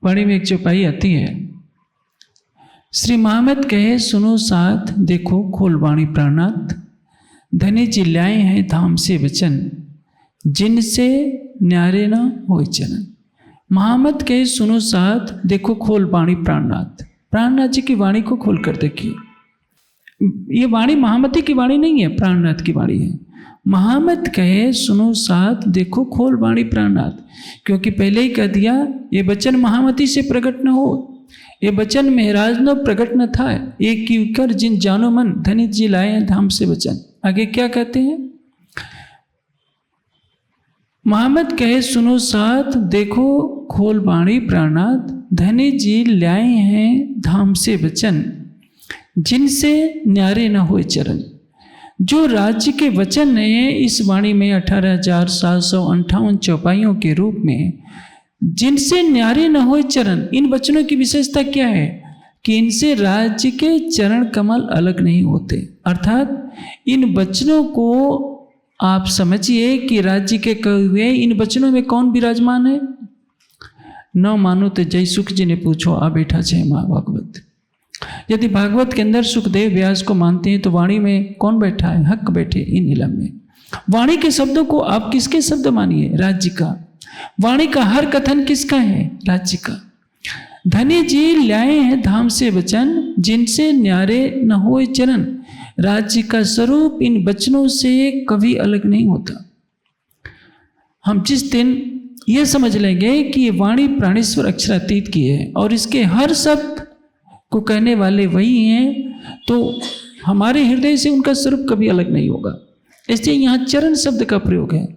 वाणी में एक चौपाई आती है, श्री महामत कहे सुनो साथ, देखो खोल वाणी प्राणनाथ, धनी चिल्लाए हैं धाम से वचन, जिनसे न्यारे न होए चरण। महामत कहे सुनो साथ, देखो खोल वाणी प्राणनाथ। प्राणनाथ जी की वाणी को खोल कर देखिए। ये वाणी महामती की वाणी नहीं है, प्राणनाथ की वाणी है। महामत कहे सुनो साथ, देखो खोल वाणी प्राणनाथ, क्योंकि पहले ही कह दिया ये वचन महामती से प्रकट न हो, ये वचन मेहराज न प्रकट न था, एक की कर जिन जानो मन, धनित जी लाए धाम से वचन। आगे क्या कहते हैं? महामत कहे सुनो साथ, देखो खोल वाणी प्राणनाथ, धनी जी लाए हैं धाम से वचन, जिनसे न्यारे न होए चरण। जो राज्य के वचन हैं इस वाणी में 18,758 चौपाइयों के रूप में, जिनसे न्यारे न होए चरण, इन वचनों की विशेषता क्या है कि इनसे राज्य के चरण कमल अलग नहीं होते। अर्थात इन वचनों को आप समझिए कि राज्य के कहे हुए इन वचनों में कौन विराजमान है? न मानो तो जय सुख जी ने पूछो आ बैठा छे माँ भागवत। यदि भागवत के अंदर सुखदेव व्यास को मानते हैं तो वाणी में कौन बैठा है? हक बैठे इन इलम में। वाणी के शब्दों को आप किसके शब्द मानिए? राज्य का। वाणी का हर कथन किसका है? राज्य का। धनी जी लाए हैं धाम से वचन, जिनसे न्यारे न होए चरण। राज्य का स्वरूप इन वचनों से कभी अलग नहीं होता। हम जिस दिन यह समझ लेंगे कि ये वाणी प्राणेश्वर अक्षरातीत की है और इसके हर शब्द को कहने वाले वही हैं, तो हमारे हृदय से उनका स्वरूप कभी अलग नहीं होगा। इसलिए यहाँ चरण शब्द का प्रयोग है।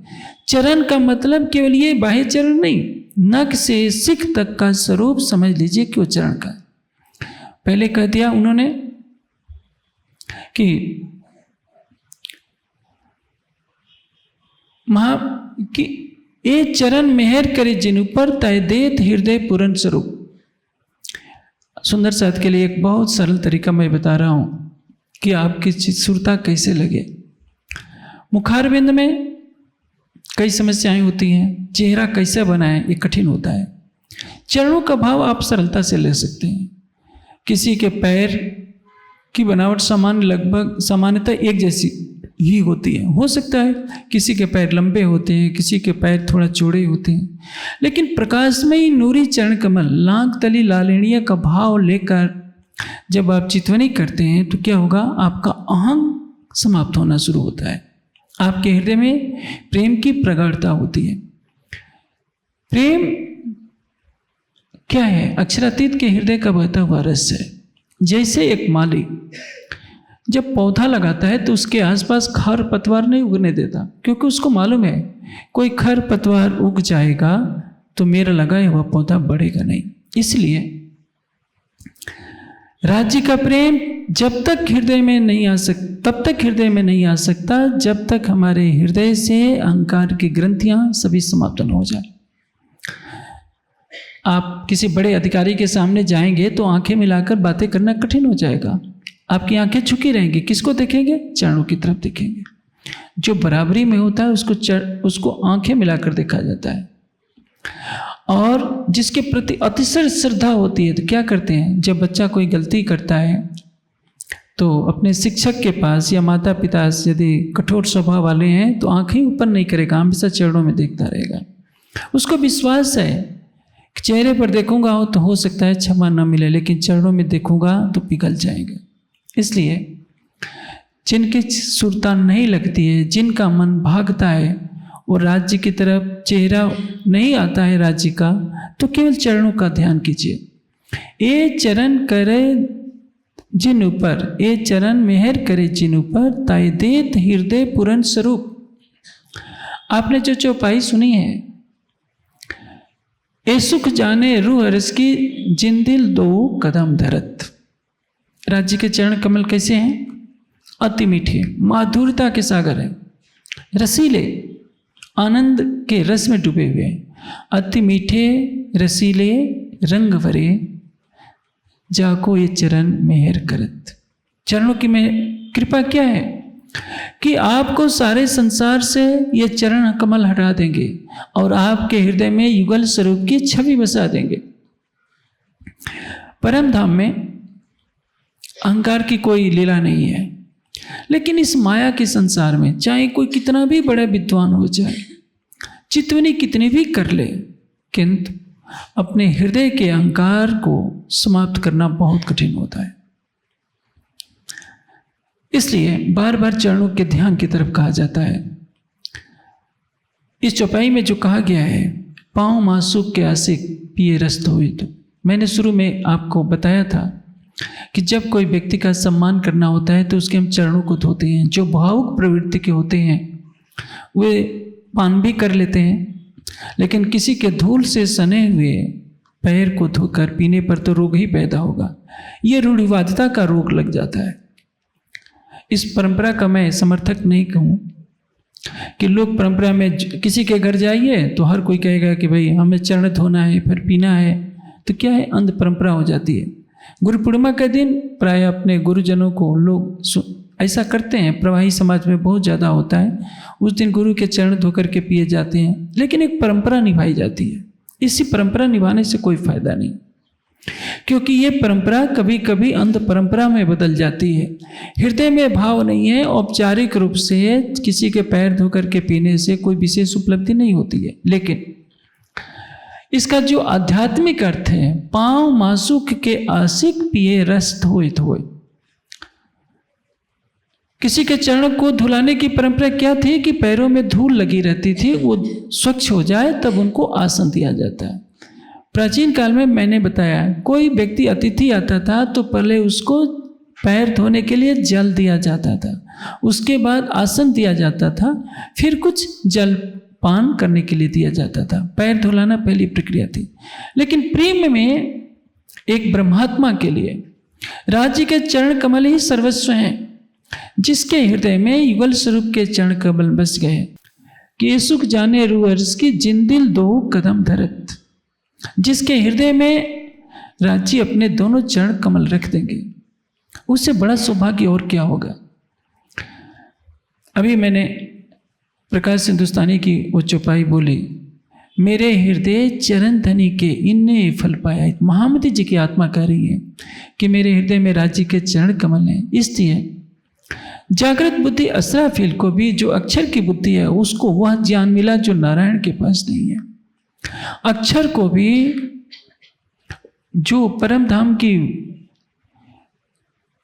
चरण का मतलब केवल ये बाह्य चरण नहीं, नख से सिख तक का स्वरूप समझ लीजिए कि वो चरण का है। पहले कह दिया उन्होंने कि कि ए चरण मेहर करे जिन ऊपर, तय देत हृदय पूर्ण स्वरूप। सुंदर साथ के लिए एक बहुत सरल तरीका मैं बता रहा हूं कि आपकी सुरता कैसे लगे। मुखारविंद में कई समस्याएं होती हैं, चेहरा कैसे बनाएं ये कठिन होता है। चरणों का भाव आप सरलता से ले सकते हैं। किसी के पैर की बनावट सामान्य लगभग सामान्यतः एक जैसी ही होती है। हो सकता है किसी के पैर लंबे होते हैं, किसी के पैर थोड़ा चौड़े होते हैं, लेकिन प्रकाशमयी नूरी चरण कमल लांग तली लालिणीय का भाव लेकर जब आप चितवनी करते हैं तो क्या होगा? आपका अहंग समाप्त होना शुरू होता है। आपके हृदय में प्रेम की प्रगाढ़ता होती है। प्रेम क्या है? अक्षरातीत के हृदय का बहता हुआ रस है। जैसे एक माली जब पौधा लगाता है तो उसके आसपास खर पतवार नहीं उगने देता, क्योंकि उसको मालूम है कोई खर पतवार उग जाएगा तो मेरा लगाया हुआ पौधा बढ़ेगा नहीं। इसलिए राज्य का प्रेम जब तक हृदय में नहीं आ सकता, तब तक हृदय में नहीं आ सकता जब तक हमारे हृदय से अहंकार की ग्रंथियां सभी समाप्त न हो जाए। आप किसी बड़े अधिकारी के सामने जाएंगे तो आंखें मिलाकर बातें करना कठिन हो जाएगा। आपकी आंखें झुकी रहेंगी, किसको देखेंगे? चरणों की तरफ देखेंगे। जो बराबरी में होता है उसको आंखें मिलाकर देखा जाता है। और जिसके प्रति अतिशय श्रद्धा होती है तो क्या करते हैं? जब बच्चा कोई गलती करता है तो अपने शिक्षक के पास या माता पिता से यदि कठोर स्वभाव वाले हैं तो आंखें ऊपर नहीं करेगा, हमेशा चरणों में देखता रहेगा। उसको विश्वास है कि चेहरे पर देखूंगा तो हो सकता है क्षमा न मिले, लेकिन चरणों में देखूंगा तो पिघल जाएगा। इसलिए जिनकी सुरता नहीं लगती है, जिनका मन भागता है और राज्य की तरफ चेहरा नहीं आता है राज्य का, तो केवल चरणों का ध्यान कीजिए। ए चरण करे जिन ऊपर, ए चरण मेहर करे जिन ऊपर, ताय देत हृदय पूर्ण स्वरूप। आपने जो चौपाई सुनी है, ए सुख जाने रूह रस की जिन दिल दो कदम धरत। राज्य के चरण कमल कैसे हैं? अति मीठे, माधुरता के सागर हैं, रसीले, आनंद के रस में डूबे हुए हैं। अति मीठे रसीले रंग भरे, जाको ये चरण मेहर करत। चरणों की में कृपा क्या है कि आपको सारे संसार से ये चरण कमल हटा देंगे और आपके हृदय में युगल स्वरूप की छवि बसा देंगे। परम धाम में अहंकार की कोई लीला नहीं है, लेकिन इस माया के संसार में चाहे कोई कितना भी बड़ा विद्वान हो जाए, चितवनी कितनी भी कर ले, किंतु अपने हृदय के अहंकार को समाप्त करना बहुत कठिन होता है। इसलिए बार बार चरणों के ध्यान की तरफ कहा जाता है। इस चौपाई में जो कहा गया है, पाँव मासूक के आशिक पिए रस धोए, तो मैंने शुरू में आपको बताया था कि जब कोई व्यक्ति का सम्मान करना होता है तो उसके हम चरणों को धोते हैं। जो भावुक प्रवृत्ति के होते हैं वे पान भी कर लेते हैं, लेकिन किसी के धूल से सने हुए पैर को धोकर पीने पर तो रोग ही पैदा होगा। ये रूढ़िवादिता का रोग लग जाता है। इस परंपरा का मैं समर्थक नहीं कहूँ कि लोग परंपरा में किसी के घर जाइए तो हर कोई कहेगा कि भाई हमें चरण धोना है फिर पीना है, तो क्या है, अंध परंपरा हो जाती है। गुरु पूर्णिमा के दिन प्राय अपने गुरुजनों को लोग ऐसा करते हैं, प्रवाही समाज में बहुत ज़्यादा होता है। उस दिन गुरु के चरण धोकर के पिए जाते हैं, लेकिन एक परंपरा निभाई जाती है। इसी परंपरा निभाने से कोई फायदा नहीं, क्योंकि ये परंपरा कभी कभी अंध परंपरा में बदल जाती है। हृदय में भाव नहीं है, औपचारिक रूप से किसी के पैर धोकर के पीने से कोई विशेष उपलब्धि नहीं होती है, लेकिन इसका जो आध्यात्मिक अर्थ है, पाँव मासूक के आशिक पिए रस धोए धोए। किसी के चरण को धुलाने की परंपरा क्या थी कि पैरों में धूल लगी रहती थी, वो स्वच्छ हो जाए तब उनको आसन दिया जाता है। प्राचीन काल में मैंने बताया, कोई व्यक्ति अतिथि आता था तो पहले उसको पैर धोने के लिए जल दिया जाता था, उसके बाद आसन दिया जाता था, फिर कुछ जल पान करने के लिए दिया जाता था। पैर धुलाना पहली प्रक्रिया थी। लेकिन प्रेम में एक ब्रह्मात्मा के लिए राज्य के चरण कमल ही सर्वस्व हैं। जिसके हृदय में युगल स्वरूप के चरण कमल बस गए, कि सुख जाने रूअर्स की जिन दिल दो कदम धरत। जिसके हृदय में राज्य अपने दोनों चरण कमल रख देंगे, उससे बड़ा सौभाग्य और क्या होगा। अभी मैंने प्रकाश हिंदुस्तानी की वो चौपाई बोली, मेरे हृदय चरण धनी के इन्ने फल पाया। महामती जी की आत्मा कह रही है कि मेरे हृदय में राज्य के चरण कमल हैं। इसलिए जागृत बुद्धि असराफील को भी जो अक्षर की बुद्धि है उसको वह ज्ञान मिला जो नारायण के पास नहीं है। अक्षर को भी जो परम धाम की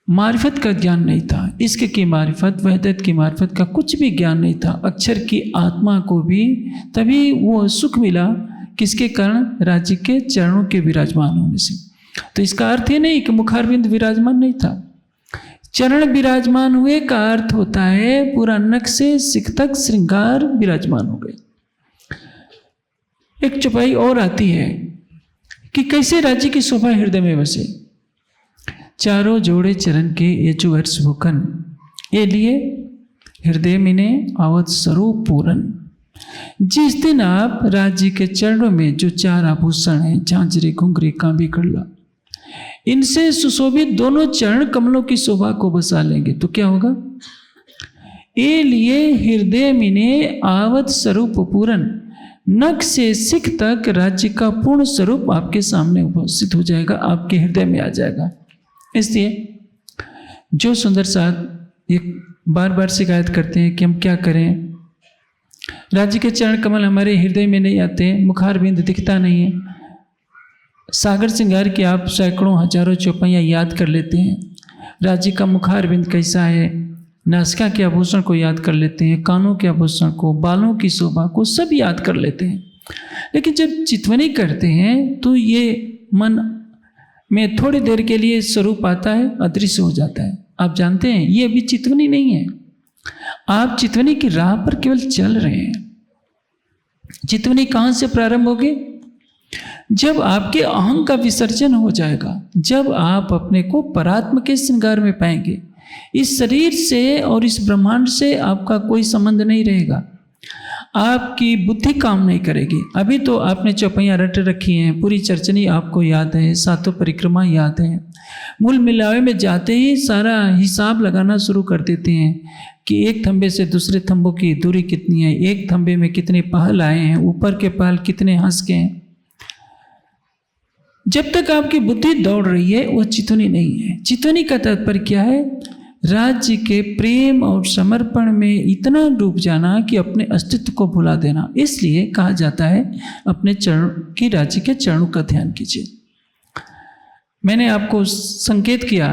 मारिफत का ज्ञान नहीं था, इसके की मारिफत, वहदत की मारिफत का कुछ भी ज्ञान नहीं था। अक्षर की आत्मा को भी तभी वो सुख मिला किसके कारण, राज्य के चरणों के विराजमान होने से। तो इसका अर्थ ये नहीं कि मुखारविंद विराजमान नहीं था। चरण विराजमान हुए का अर्थ होता है पूरा नख से सिख तक श्रृंगार विराजमान हो गए। एक चौपाई और आती है कि कैसे राज्य की शोभा हृदय में बसे। चारों जोड़े चरण के ये जो वर्ष भूखन, ये लिए हृदय मिने आवत स्वरूप पूरन। जिस दिन आप राज्य के चरणों में जो चार आभूषण हैं, झांझरे, घुंघरे, कांबी, कड़ला, इनसे सुशोभित दोनों चरण कमलों की शोभा को बसा लेंगे तो क्या होगा। ये लिए हृदय मिने आवत स्वरूप पूरन, नख से सिख तक राज्य का पूर्ण स्वरूप आपके सामने उपस्थित हो जाएगा, आपके हृदय में आ जाएगा। इसलिए जो सुंदर साथ एक बार बार शिकायत करते हैं कि हम क्या करें, राज्य के चरण कमल हमारे हृदय में नहीं आते, मुखार बिंद दिखता नहीं है। सागर श्रृंगार की आप सैकड़ों हजारों चौपाइयाँ याद कर लेते हैं, राज्य का मुखार बिंद कैसा है, नासिका के आभूषण को याद कर लेते हैं, कानों के आभूषण को, बालों की शोभा को सब याद कर लेते हैं। लेकिन जब चितवनी करते हैं तो ये मन में थोड़ी देर के लिए स्वरूप आता है, अदृश्य हो जाता है। आप जानते हैं ये अभी चितवनी नहीं है, आप चितवनी की राह पर केवल चल रहे हैं। चितवनी कहाँ से प्रारंभ होगी, जब आपके अहं का विसर्जन हो जाएगा, जब आप अपने को परात्म के श्रृंगार में पाएंगे। इस शरीर से और इस ब्रह्मांड से आपका कोई संबंध नहीं रहेगा, आपकी बुद्धि काम नहीं करेगी। अभी तो आपने चौपाइयाँ रट रखी हैं, पूरी चरचनी आपको याद है, सातों परिक्रमा याद है। मूल मिलावे में जाते ही सारा हिसाब लगाना शुरू कर देते हैं कि एक थंबे से दूसरे थंबों की दूरी कितनी है, एक थंबे में कितने पहल आए हैं, ऊपर के पहल कितने हंस के हैं। जब तक आपकी बुद्धि दौड़ रही है वह चितवनी नहीं है। चितवनी का तात्पर्य क्या है? राज्य के प्रेम और समर्पण में इतना डूब जाना कि अपने अस्तित्व को भुला देना। इसलिए कहा जाता है अपने चरण की राज्य के चरणों का ध्यान कीजिए। मैंने आपको संकेत किया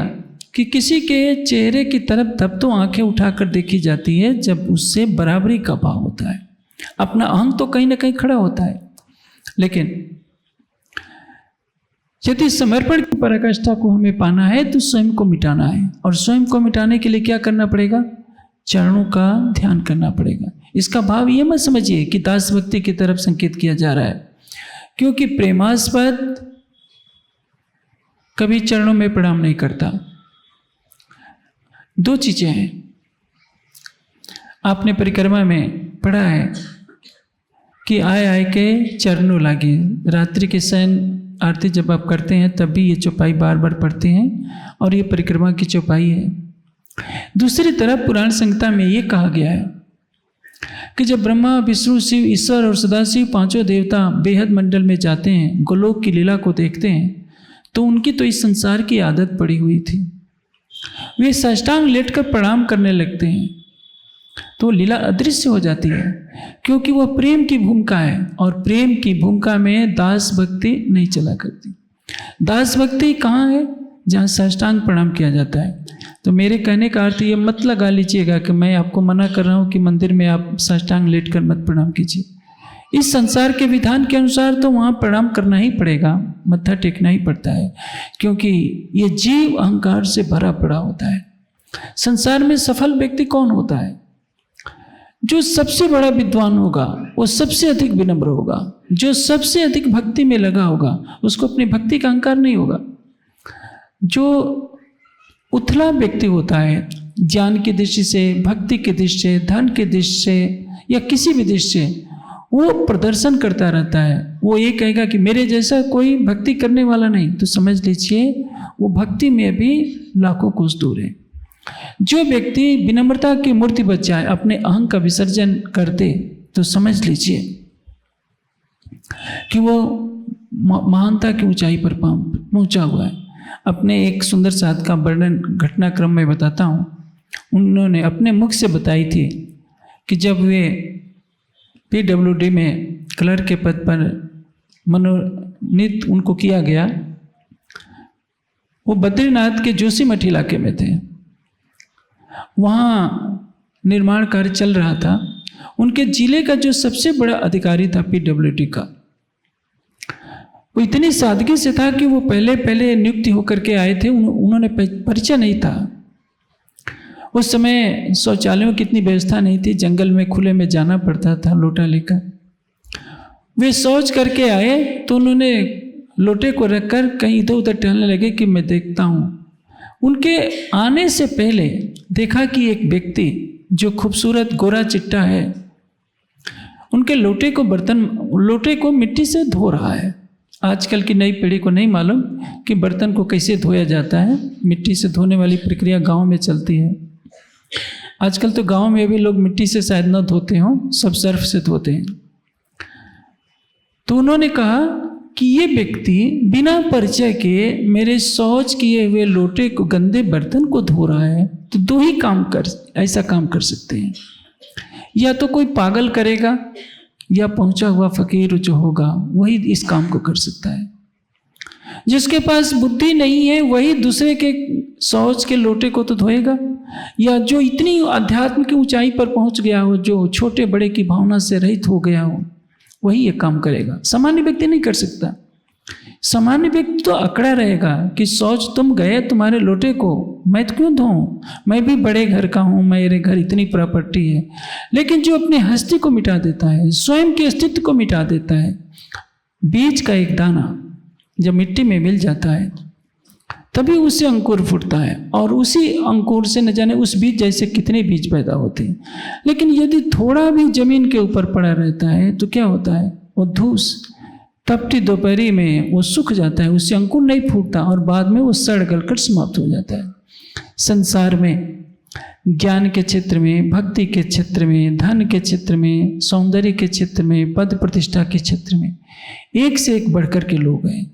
कि किसी के चेहरे की तरफ तब तो आंखें उठाकर देखी जाती है जब उससे बराबरी का भाव होता है, अपना अहंग तो कहीं ना कहीं खड़ा होता है। लेकिन यदि समर्पण की पराकाष्ठा को हमें पाना है तो स्वयं को मिटाना है, और स्वयं को मिटाने के लिए क्या करना पड़ेगा? चरणों का ध्यान करना पड़ेगा। इसका भाव ये मत समझिए कि दास भक्ति की तरफ संकेत किया जा रहा है, क्योंकि प्रेमास्पद कभी चरणों में प्रणाम नहीं करता। दो चीजें हैं, आपने परिक्रमा में पढ़ा है कि आए आए के चरणों लागे। रात्रि के शयन आरती जब आप करते हैं तब भी ये चौपाई बार बार पढ़ते हैं, और ये परिक्रमा की चौपाई है। दूसरी तरफ पुराण संहिता में ये कहा गया है कि जब ब्रह्मा, विष्णु, शिव, ईश्वर और सदाशिव पांचों देवता बेहद मंडल में जाते हैं, गोलोक की लीला को देखते हैं, तो उनकी तो इस संसार की आदत पड़ी हुई थी। वे साष्टांग लेटकर प्रणाम करने लगते हैं तो लीला अदृश्य हो जाती है, क्योंकि वह प्रेम की भूमिका है, और प्रेम की भूमिका में दास भक्ति नहीं चला करती। दास भक्ति कहाँ है? जहाँ साष्टांग प्रणाम किया जाता है। तो मेरे कहने का अर्थ ये मत लगा लीजिएगा कि मैं आपको मना कर रहा हूँ कि मंदिर में आप साष्टांग लेट कर मत प्रणाम कीजिए। इस संसार के विधान के अनुसार तो वहाँ प्रणाम करना ही पड़ेगा, मत्था टेकना ही पड़ता है, क्योंकि ये जीव अहंकार से भरा पड़ा होता है। संसार में सफल व्यक्ति कौन होता है? जो सबसे बड़ा विद्वान होगा, वो सबसे अधिक विनम्र होगा, जो सबसे अधिक भक्ति में लगा होगा, उसको अपनी भक्ति का अहंकार नहीं होगा। जो उथला व्यक्ति होता है, ज्ञान की दृष्टि से, भक्ति की दृष्टि से, धन की दृष्टि से, या किसी भी दृष्टि से वो प्रदर्शन करता रहता है, वो ये कहेगा कि मेरे जैसा कोई भक्ति करने वाला नहीं, तो समझ लीजिए वो भक्ति में भी लाखों कोस दूर है। जो व्यक्ति विनम्रता की मूर्ति बच जाए, अपने अहंग का विसर्जन कर दे, तो समझ लीजिए कि वो महानता की ऊंचाई पर पहुंचा हुआ है। अपने एक सुंदर साध का वर्णन घटनाक्रम में बताता हूँ। उन्होंने अपने मुख से बताई थी कि जब वे PWD में क्लर्क के पद पर मनोनीत उनको किया गया, वो बद्रीनाथ के जोशीमठ इलाके में थे। वहाँ निर्माण कार्य चल रहा था। उनके जिले का जो सबसे बड़ा अधिकारी था PWD का, वो इतनी सादगी से था कि वो पहले नियुक्ति होकर के आए थे, उन्होंने परिचय नहीं था। उस समय शौचालयों की इतनी व्यवस्था नहीं थी, जंगल में खुले में जाना पड़ता था लोटा लेकर। वे शौच करके आए तो उन्होंने लोटे को रखकर कहीं इधर उधर टहलने लगे कि मैं देखता हूँ। उनके आने से पहले देखा कि एक व्यक्ति जो खूबसूरत गोरा चिट्टा है, उनके लोटे को मिट्टी से धो रहा है। आजकल की नई पीढ़ी को नहीं मालूम कि बर्तन को कैसे धोया जाता है। मिट्टी से धोने वाली प्रक्रिया गांव में चलती है। आजकल तो गांव में भी लोग मिट्टी से शायद न धोते हों, सब सर्फ से धोते हैं। तो उन्होंने कहा कि ये व्यक्ति बिना परिचय के मेरे शौच किए हुए लोटे को, गंदे बर्तन को धो रहा है, तो दो ही ऐसा काम कर सकते हैं, या तो कोई पागल करेगा या पहुंचा हुआ फकीर जो होगा वही इस काम को कर सकता है। जिसके पास बुद्धि नहीं है वही दूसरे के शौच के लोटे को तो धोएगा, या जो इतनी आध्यात्म की ऊंचाई पर पहुंच गया हो, जो छोटे बड़े की भावना से रहित हो गया हो, वही ये काम करेगा। सामान्य व्यक्ति नहीं कर सकता। सामान्य व्यक्ति तो अकड़ा रहेगा कि शौच तुम गए तुम्हारे लोटे को, मैं तो क्यों धोऊं, मैं भी बड़े घर का हूं, मेरे घर इतनी प्रॉपर्टी है। लेकिन जो अपने हस्ती को मिटा देता है, स्वयं के अस्तित्व को मिटा देता है, बीज का एक दाना जब मिट्टी में मिल जाता है तभी उससे अंकुर फूटता है, और उसी अंकुर से न जाने उस बीज जैसे कितने बीज पैदा होते हैं। लेकिन यदि थोड़ा भी जमीन के ऊपर पड़ा रहता है तो क्या होता है, वो धूस तपती दोपहरी में वो सूख जाता है, उससे अंकुर नहीं फूटता, और बाद में वो सड़ गल कर समाप्त हो जाता है। संसार में ज्ञान के क्षेत्र में, भक्ति के क्षेत्र में, धन के क्षेत्र में, सौंदर्य के क्षेत्र में, पद प्रतिष्ठा के क्षेत्र में एक से एक बढ़कर के लोग हैं।